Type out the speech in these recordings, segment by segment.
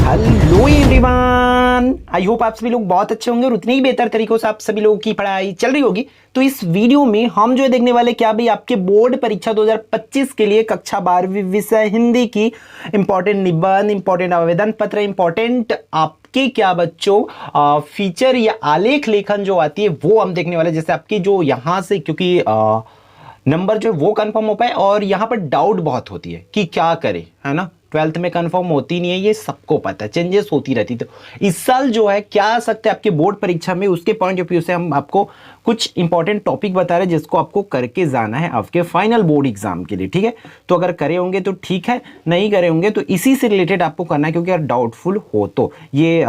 Hello everyone, I hope आप सभी लोग बहुत अच्छे होंगे और उतने ही बेहतर तरीकों से आप सभी लोगों की पढ़ाई चल रही होगी। तो इस वीडियो में हम जो है देखने वाले क्या भाई, आपके बोर्ड परीक्षा 2025 के लिए कक्षा 12वीं विषय हिंदी की इंपॉर्टेंट निबंध, इंपॉर्टेंट आवेदन पत्र, इंपॉर्टेंट आपके क्या बच्चों फीचर या आलेख लेखन जो आती है वो हम देखने वाले। जैसे आपकी जो यहाँ से, क्योंकि नंबर जो है वो कंफर्म हो पाए और यहाँ पर डाउट बहुत होती है कि क्या करे, है ना। 12th में कंफर्म होती नहीं है, ये सबको पता है, चेंजेस होती रहती। तो इस साल जो है क्या आ सकते हैं आपके बोर्ड परीक्षा में, उसके पॉइंट ऑफ व्यू से हम आपको कुछ इंपॉर्टेंट टॉपिक बता रहे हैं जिसको आपको करके जाना है आपके फाइनल बोर्ड एग्जाम के लिए, ठीक है। तो अगर करे होंगे तो ठीक है, नहीं करे होंगे तो इसी से रिलेटेड आपको करना है, क्योंकि अगर डाउटफुल हो तो ये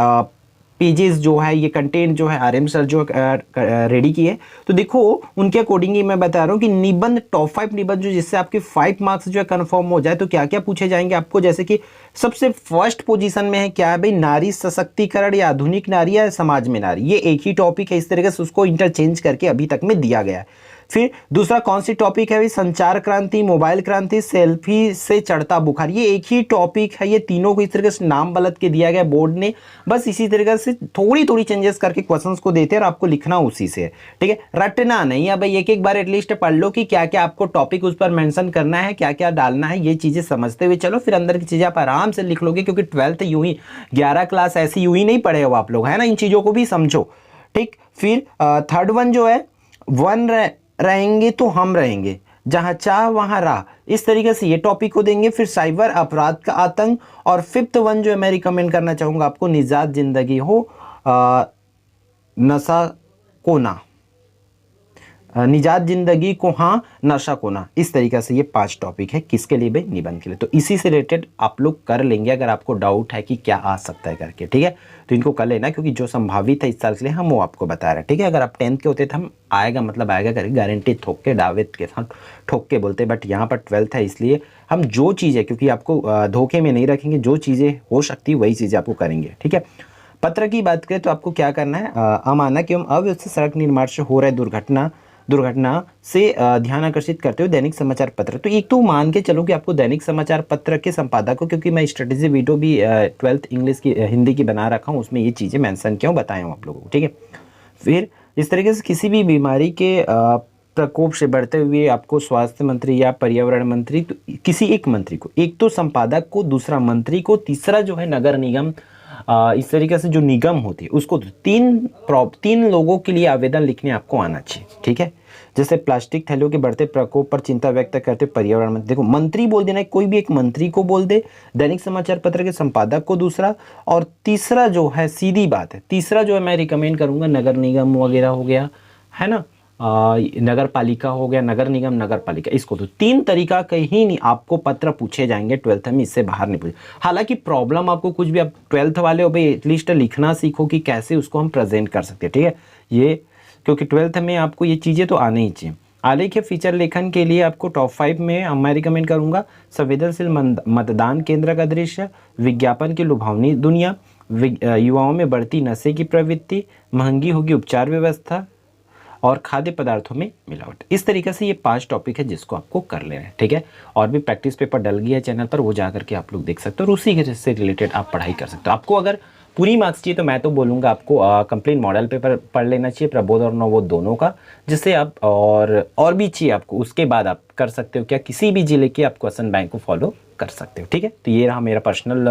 पेजेस जो है, ये कंटेंट जो है आरएम सर जो रेडी किए। तो देखो उनके अकॉर्डिंग ही मैं बता रहा हूँ कि निबंध टॉप 5 निबंध जो, जिससे आपके 5 मार्क्स जो है कंफर्म हो जाए, तो क्या क्या पूछे जाएंगे आपको। जैसे कि सबसे फर्स्ट पोजीशन में है क्या है भाई, नारी सशक्तिकरण या आधुनिक नारी या समाज में नारी। ये एक ही टॉपिक है, इस तरीके से उसको इंटरचेंज करके अभी तक में दिया गया है। फिर दूसरा कौन सी टॉपिक है भाई, संचार क्रांति, मोबाइल क्रांति, सेल्फी से चढ़ता बुखार। ये एक ही टॉपिक है, ये तीनों को इस तरीके से नाम बदल के दिया गया बोर्ड ने। बस इसी तरीके से थोड़ी थोड़ी चेंजेस करके क्वेश्चंस को देते हैं और आपको लिखना उसी से है, ठीक है। रटना नहीं है भाई, एक एक बार एटलीस्ट पढ़ लो कि क्या क्या आपको टॉपिक उस पर मेंशन करना है, क्या क्या डालना है, ये चीजें समझते हुए चलो, फिर अंदर की चीजें आप आराम से लिख लोगे। क्योंकि 12th यूं ही 11 क्लास ऐसी यूं ही नहीं पढ़े हो आप लोग, है ना। इन चीजों को भी समझो, ठीक। फिर थर्ड वन जो है, वन रहेंगे तो हम रहेंगे, जहां चाह वहां राह, इस तरीके से ये टॉपिक को देंगे। फिर साइबर अपराध का आतंक, और फिफ्थ वन जो है मैं रिकमेंड करना चाहूंगा आपको, निजात जिंदगी हो नशा को ना, निजात जिंदगी को हाँ, नशा को ना। इस तरीके से ये 5 टॉपिक है, किसके लिए भाई, निबंध के लिए। तो इसी से रिलेटेड आप लोग कर लेंगे अगर आपको डाउट है कि क्या आ सकता है करके, ठीक है। तो इनको कर लेना, क्योंकि जो संभावित है इस साल के लिए हम वो आपको बता रहे हैं, ठीक है। अगर आप 10th के होते तो हम आएगा मतलब आएगा करके गारंटी ठोक के, दावेत के साथ ठोक के बोलते, बट यहाँ पर 12th है इसलिए हम जो चीज़ें, क्योंकि आपको धोखे में नहीं रखेंगे, जो चीज़ें हो सकती है वही चीज़ें आपको करेंगे, ठीक है। पत्र की बात करें तो आपको क्या करना है, अमानक एवं अव्यवस्थित सड़क निर्माण से हो रहे दुर्घटना से ध्यान आकर्षित करते हुए दैनिक समाचार पत्र। तो एक तो मान के चलो कि आपको दैनिक समाचार पत्र के संपादक को, क्योंकि मैं स्ट्रेटेजी वीडियो भी 12th इंग्लिश की हिंदी की बना रखा हूँ, उसमें ये चीज़ें मेंशन क्यों बताया हूँ आप लोगों को, ठीक है। फिर इस तरीके से किसी भी बीमारी के प्रकोप से बढ़ते हुए आपको स्वास्थ्य मंत्री या पर्यावरण मंत्री, तो किसी एक मंत्री को, एक तो संपादक को, दूसरा मंत्री को, तीसरा जो है नगर निगम, इस तरीके से जो निगम होती है उसको, तीन लोगों के लिए आवेदन लिखने आपको आना चाहिए, ठीक है। जैसे प्लास्टिक थैलियों के बढ़ते प्रकोप पर चिंता व्यक्त करते पर्यावरण मंत्री, देखो मंत्री बोल देना है, कोई भी एक मंत्री को बोल दे, दैनिक समाचार पत्र के संपादक को दूसरा, और तीसरा जो है सीधी बात है, तीसरा जो है मैं रिकमेंड करूंगा नगर निगम वगैरह हो गया, है ना, नगर पालिका हो गया, नगर निगम, नगर पालिका, इसको तो 3 तरीका कहीं नहीं आपको पत्र पूछे जाएंगे 12th में, इससे बाहर नहीं पूछे। हालांकि प्रॉब्लम आपको कुछ भी, आप 12th वाले हो भाई, एटलीस्ट लिखना सीखो कि कैसे उसको हम प्रेजेंट कर सकते हैं, ठीक है। ये क्योंकि 12th में आपको ये चीज़ें तो आनी ही चाहिए। आलेख या फीचर लेखन के लिए आपको टॉप 5 में मैं रिकमेंड करूंगा, संवेदनशील मतदान केंद्र का दृश्य, विज्ञापन की लुभावनी दुनिया, युवाओं में बढ़ती नशे की प्रवृत्ति, महंगी होगी उपचार व्यवस्था, और खाद्य पदार्थों में मिलावट। इस तरीके से ये 5 टॉपिक है जिसको आपको कर लेना है, ठीक है। और भी प्रैक्टिस पेपर डल गया है चैनल पर, वो जा करके आप लोग देख सकते हो और उसी से रिलेटेड आप पढ़ाई कर सकते हो। आपको अगर पूरी मार्क्स चाहिए तो मैं तो बोलूँगा आपको कंप्लीट मॉडल पेपर पढ़ लेना चाहिए, प्रबोध और नवोद दोनों का, जिससे आप और भी चाहिए आपको, उसके बाद आप कर सकते हो क्या, किसी भी जिले के आप क्वेश्चन बैंक को फॉलो कर सकते हो, ठीक है। तो ये रहा मेरा पर्सनल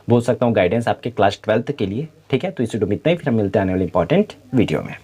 बोल सकता हूँ गाइडेंस आपके क्लास 12th के लिए, ठीक है। तो इस वीडियो में इतना ही, फिर हम मिलते हैं आने वाले इंपॉर्टेंट वीडियो में।